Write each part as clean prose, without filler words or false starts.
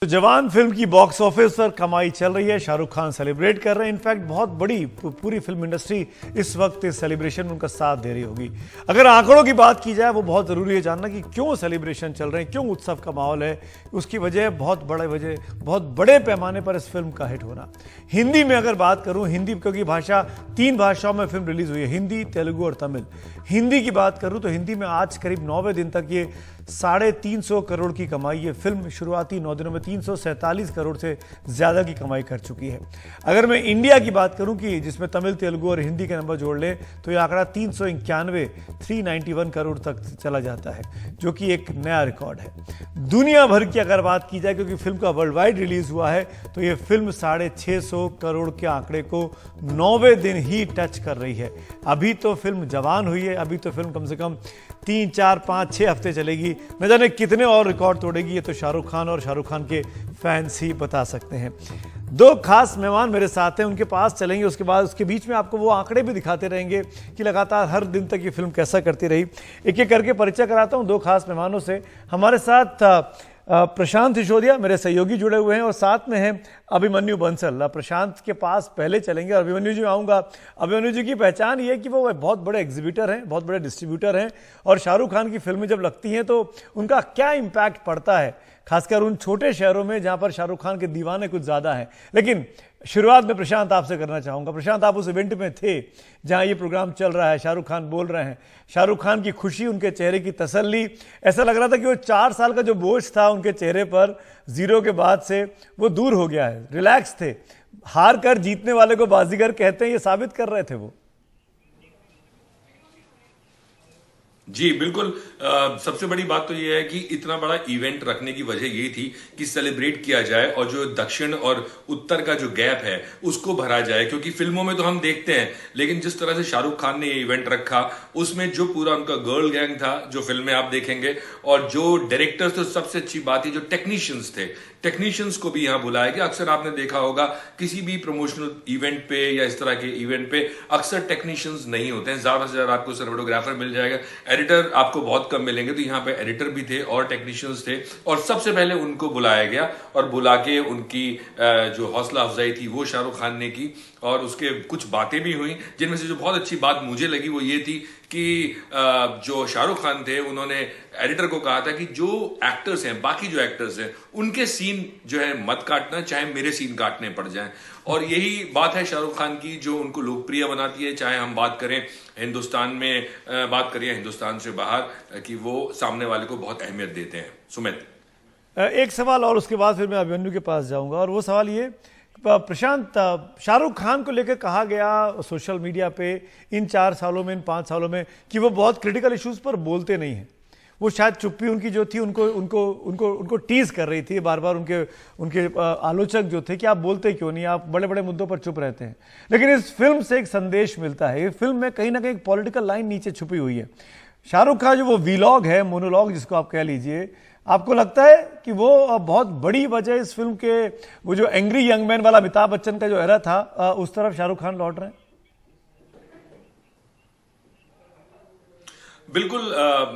तो जवान फिल्म की बॉक्स ऑफिस पर कमाई चल रही है। शाहरुख खान सेलिब्रेट कर रहे हैं। इनफैक्ट बहुत बड़ी पूरी फिल्म इंडस्ट्री इस वक्त इस सेलिब्रेशन में उनका साथ दे रही होगी। अगर आंकड़ों की बात की जाए वो बहुत ज़रूरी है जानना कि क्यों सेलिब्रेशन चल रहे हैं, क्यों उत्सव का माहौल है। उसकी वजह बहुत बड़े पैमाने पर इस फिल्म का हिट होना। हिंदी में अगर बात करूं, हिंदी क्योंकि भाषा 3 भाषाओं में फिल्म रिलीज हुई है, हिंदी, तेलुगु और तमिल। हिंदी की बात करूं तो हिंदी में आज करीब 9वें दिन तक ये 350 करोड़ की कमाई। ये फिल्म शुरुआती 9 दिनों में 347 करोड़ से ज़्यादा की कमाई कर चुकी है। अगर मैं इंडिया की बात करूं कि जिसमें तमिल, तेलुगु और हिंदी के नंबर जोड़ ले तो ये आंकड़ा 391 करोड़ तक चला जाता है, जो कि एक नया रिकॉर्ड है। दुनिया भर की अगर बात की जाए, क्योंकि फिल्म का वर्ल्ड वाइड रिलीज हुआ है, तो ये फिल्म 650 करोड़ के आंकड़े को 9वें दिन ही टच कर रही है। अभी तो फिल्म जवान हुई है, अभी तो फिल्म कम से कम 3, 4, 5, 6 हफ्ते चलेगी। न जाने कितने और रिकॉर्ड तोड़ेगी, ये तो शाहरुख खान और शाहरुख खान के फैंस ही बता सकते हैं। 2 खास मेहमान मेरे साथ हैं, उनके पास चलेंगे। उसके बाद उसके बीच में आपको वो आंकड़े भी दिखाते रहेंगे कि लगातार हर दिन तक ये फिल्म कैसा करती रही। एक एक करके परिचय कराता हूं 2 खास मेहमानों से। हमारे साथ प्रशांत सिसोदिया मेरे सहयोगी जुड़े हुए हैं और साथ में हैं अभिमन्यु बंसल। प्रशांत के पास पहले चलेंगे और अभिमन्यु जी आऊँगा। अभिमन्यु जी की पहचान ये है कि वो बहुत बड़े एग्जीबिटर हैं, बहुत बड़े डिस्ट्रीब्यूटर हैं और शाहरुख खान की फिल्में जब लगती हैं तो उनका क्या इम्पैक्ट पड़ता है, खासकर उन छोटे शहरों में जहाँ पर शाहरुख खान के दीवाने कुछ ज़्यादा हैं। लेकिन शुरुआत में प्रशांत आपसे करना चाहूँगा। प्रशांत, आप उस इवेंट में थे जहाँ ये प्रोग्राम चल रहा है, शाहरुख खान बोल रहे हैं, शाहरुख खान की खुशी, उनके चेहरे की तसल्ली, ऐसा लग रहा था कि वो 4 साल का जो बोझ था उनके चेहरे पर जीरो के बाद से वो दूर हो गया है, रिलैक्स थे। हार कर जीतने वाले को बाजीगर कहते हैं, ये साबित कर रहे थे वो। जी बिल्कुल। सबसे बड़ी बात तो यह है कि इतना बड़ा इवेंट रखने की वजह यही थी कि सेलिब्रेट किया जाए और जो दक्षिण और उत्तर का जो गैप है उसको भरा जाए, क्योंकि फिल्मों में तो हम देखते हैं, लेकिन जिस तरह से शाहरुख खान ने ये इवेंट रखा उसमें जो पूरा उनका गर्ल गैंग था, जो फिल्में आप देखेंगे, और जो डायरेक्टर्स, तो सबसे अच्छी बात है जो टेक्नीशियंस थे, टेक्नीशियंस को भी यहां बुलाया गया। अक्सर आपने देखा होगा किसी भी प्रमोशनल इवेंट पे या इस तरह के इवेंट पे अक्सर टेक्नीशियंस नहीं होते हैं। ज्यादा से ज्यादा आपको सिनेमेटोग्राफर मिल जाएगा, एडिटर आपको बहुत कम मिलेंगे। तो यहाँ पे एडिटर भी थे और टेक्नीशियंस थे और सबसे पहले उनको बुलाया गया और बुला के उनकी जो हौसला अफजाई थी वो शाहरुख खान ने की और उसके कुछ बातें भी हुई, जिनमें से जो बहुत अच्छी बात मुझे लगी वो ये थी कि जो शाहरुख खान थे उन्होंने एडिटर को कहा था कि जो एक्टर्स हैं, बाकी जो एक्टर्स हैं, उनके सीन जो है मत काटना, चाहे मेरे सीन काटने पड़ जाएं। और यही बात है शाहरुख खान की जो उनको लोकप्रिय बनाती है, चाहे हम बात करें हिंदुस्तान में, बात करिए हिंदुस्तान से बाहर, कि वो सामने वाले को बहुत अहमियत देते हैं। सुमित, एक सवाल और उसके बाद फिर मैं अभिमन्यु के पास जाऊंगा और वो सवाल ये, प्रशांत, शाहरुख खान को लेकर कहा गया सोशल मीडिया पे इन 4 सालों में, इन 5 सालों में, कि वो बहुत क्रिटिकल इश्यूज पर बोलते नहीं हैं। वो शायद चुप्पी उनकी जो थी उनको उनको उनको उनको टीज कर रही थी बार बार उनके उनके आलोचक जो थे कि आप बोलते क्यों नहीं, आप बड़े बड़े मुद्दों पर चुप रहते हैं। लेकिन इस फिल्म से एक संदेश मिलता है। ये फिल्म में कहीं ना कहीं एक पॉलिटिकल लाइन नीचे छुपी हुई है। शाहरुख का जो वो वीलॉग है, मोनोलॉग जिसको आप कह लीजिए, आपको लगता है कि वो बहुत बड़ी वजह इस फिल्म के, वो जो एंग्री यंग मैन वाला अमिताभ बच्चन का जो एरा था, उस तरफ शाहरुख खान लौट रहे हैं? बिल्कुल।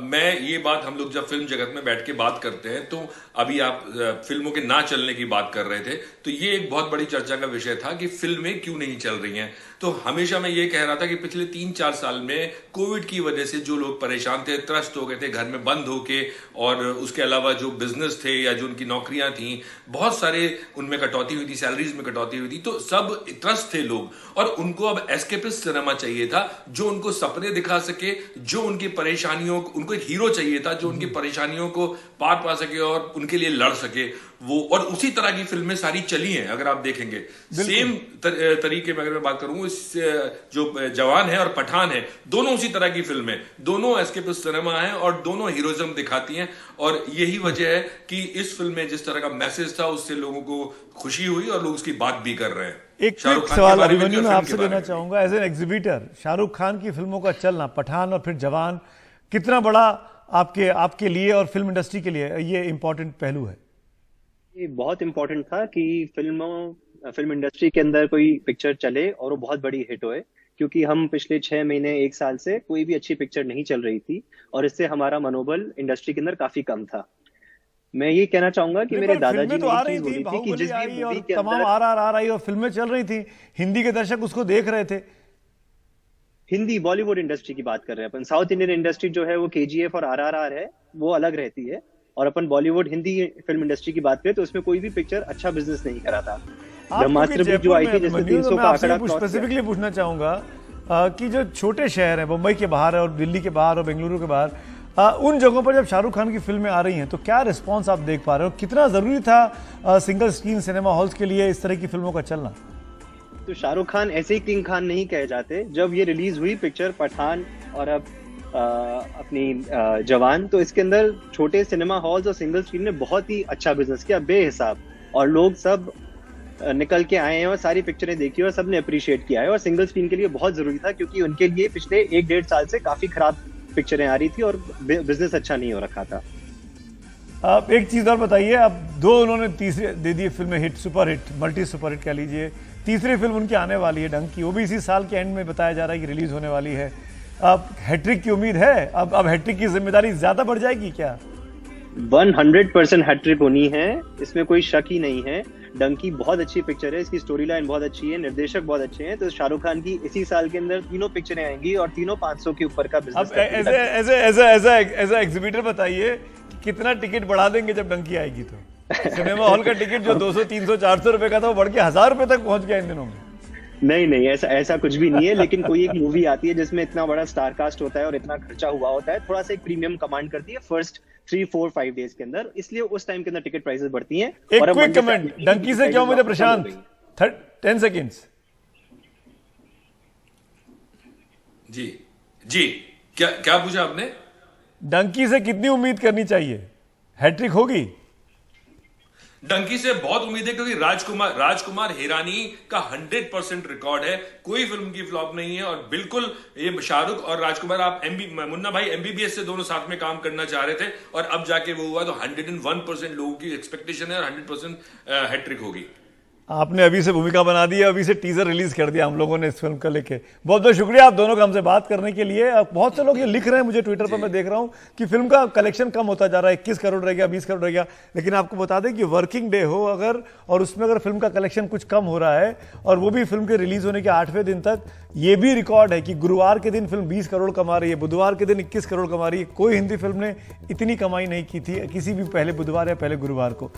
मैं ये बात, हम लोग जब फिल्म जगत में बैठ के बात करते हैं तो अभी आप फिल्मों के ना चलने की बात कर रहे थे, तो ये एक बहुत बड़ी चर्चा का विषय था कि फिल्में क्यों नहीं चल रही हैं। तो हमेशा मैं ये कह रहा था कि पिछले 3-4 साल में कोविड की वजह से जो लोग परेशान थे, त्रस्त हो गए थे घर में बंद होके, और उसके अलावा जो बिजनेस थे या जो उनकी नौकरियां थी, बहुत सारे उनमें कटौती हुई थी, सैलरीज में कटौती हुई थी, तो सब त्रस्त थे लोग और उनको अब एस्केपिस्ट सिनेमा चाहिए था जो उनको सपने दिखा सके, जो उनकी परेशानियों, उनको एक हीरो चाहिए था जो उनकी परेशानियों को पार पा सके और उनके लिए लड़ सके वो। और उसी तरह की फिल्में सारी चली हैं, अगर आप देखेंगे सेम तरीके में। अगर मैं बात करूं, इस जो जवान है और पठान है, दोनों उसी तरह की फिल्में, दोनों एस्केपिस्ट सिनेमा है और दोनों हीरोइज्म दिखाती हैं। और यही वजह है कि इस फिल्म में जिस तरह का मैसेज था उससे लोगों को खुशी हुई और लोग उसकी बात भी कर रहे हैं। एक क्विक सवाल अभिमन्यु मैं आपसे देना चाहूंगा, as an exhibitor, Shahrukh Khan की फिल्मों का चलना, पठान और फिर जवान, कितना बड़ा आपके आपके लिए और फिल्म इंडस्ट्री के लिए ये इंपॉर्टेंट पहलू है? ये बहुत इंपॉर्टेंट था कि फिल्म इंडस्ट्री के अंदर कोई पिक्चर चले और वो बहुत बड़ी हिट होए, क्योंकि हम पिछले 6 महीने 1 साल से कोई भी अच्छी पिक्चर नहीं चल रही थी और इससे हमारा मनोबल इंडस्ट्री के अंदर काफी कम था। मैं ये कहना चाहूंगा कि मेरे दादाजी फिल्में तो ने आ एक रही चीज थी, बोली थी कि बाहुबली जिस भी आई और मूवी के तमाम अंदर आरआर आ रही और फिल्में चल रही थी, हिंदी के दर्शक उसको देख रहे थे। हिंदी बॉलीवुड इंडस्ट्री की बात कर रहे हैं अपन, साउथ इंडियन इंडस्ट्री जो है वो केजीएफ और आरआरआर है, वो अलग रहती है। और अपन बॉलीवुड हिंदी फिल्म इंडस्ट्री की बात करें तो उसमें कोई भी पिक्चर अच्छा बिजनेस नहीं करा था। आप ब्रह्मास्त्र भी जो आई थी जिसने 300 का आंकड़ा क्रॉस किया। स्पेसिफिकली पूछना चाहूंगा कि जो छोटे शहर हैं, मुंबई के बाहर है और दिल्ली के बाहर और बेंगलुरु के बाहर, उन जगहों पर जब शाहरुख खान की फिल्में आ रही हैं तो क्या रिस्पांस आप देख पा रहे हो? कितना जरूरी था सिंगल स्क्रीन सिनेमा हॉल्स के लिए इस तरह की फिल्मों का चलना? तो शाहरुख खान ऐसे ही किंग खान नहीं कहे जाते। जब ये रिलीज हुई पिक्चर पठान और अब अपनी जवान, तो इसके अंदर छोटे सिनेमा हॉल्स और सिंगल स्क्रीन ने बहुत ही अच्छा बिजनेस किया बेहिसाब, और लोग सब निकल के आए हैं और सारी पिक्चरें देखी और सबने अप्रिशिएट किया है। और सिंगल स्क्रीन के लिए बहुत जरूरी था क्योंकि उनके लिए पिछले 1-1.5 साल से काफी खराब पिक्चरें आ रही थी और बिजनेस अच्छा नहीं हो रखा था। आप एक चीज और बताइए, अब 2 उन्होंने तीसरी दे दी फिल्में hit, super hit, multi super hit कह लीजिए। तीसरी फिल्म उनकी आने वाली है डंकी, वो भी इसी साल के एंड में बताया जा रहा है कि रिलीज होने वाली है। अब हैट्रिक की उम्मीद है? अब हैट्रिक की जिम्मेदारी ज्यादा बढ़ जाएगी क्या? 100% हैट्रिक होनी है, इसमें कोई शक ही नहीं है। डंकी बहुत अच्छी पिक्चर है, इसकी स्टोरी लाइन बहुत अच्छी है, निर्देशक बहुत अच्छे हैं। तो शाहरुख खान की इसी साल के अंदर 3 पिक्चरें आएंगी और तीनों 500 के ऊपर का बिजनेस। अब एज एग्जीबिटर बताइए कितना टिकट बढ़ा देंगे जब डंकी आएगी तो? सिनेमा हॉल का टिकट जो 200, 300, 400 रुपए का था वो बढ़ के 1000 रुपए तक पहुंच गया इन दिनों में। नहीं, ऐसा कुछ भी नहीं है। लेकिन कोई एक मूवी आती है जिसमें इतना बड़ा स्टार कास्ट होता है और इतना खर्चा हुआ होता है, थोड़ा सा एक प्रीमियम कमांड करती है फर्स्ट 3-4-5 डेज के अंदर, इसलिए उस टाइम के अंदर टिकट प्राइसेस बढ़ती हैं। एक क्विक कमेंट डंकी से क्यों मुझे प्रशांत, 10 सेकेंड्स। जी क्या पूछा आपने? डंकी से कितनी उम्मीद करनी चाहिए? हैट्रिक होगी? डंकी से बहुत उम्मीद है क्योंकि राजकुमार हिरानी का 100% रिकॉर्ड है, कोई फिल्म की फ्लॉप नहीं है। और बिल्कुल ये शाहरुख और राजकुमार, आप मुन्ना भाई एमबीबीएस से दोनों साथ में काम करना चाह रहे थे और अब जाके वो हुआ, तो 101% लोगों की एक्सपेक्टेशन है और 100% हैट्रिक होगी। आपने अभी से भूमिका बना दी है, अभी से टीजर रिलीज कर दिया हम लोगों ने इस फिल्म का लेके। बहुत बहुत शुक्रिया आप दोनों का हमसे बात करने के लिए। बहुत से लोग ये लिख रहे हैं मुझे ट्विटर पर, मैं देख रहा हूं कि फिल्म का कलेक्शन कम होता जा रहा है, 21 करोड़ रह गया, 20 करोड़ रह गया। लेकिन आपको बता दें कि वर्किंग डे हो अगर और उसमें अगर फिल्म का कलेक्शन कुछ कम हो रहा है और वो भी फिल्म के रिलीज होने के 8वें दिन तक, ये भी रिकॉर्ड है कि गुरुवार के दिन फिल्म 20 करोड़ कमा रही है, बुधवार के दिन 21 करोड़ कमा रही है। कोई हिंदी फिल्म ने इतनी कमाई नहीं की थी किसी भी पहले बुधवार या पहले गुरुवार को।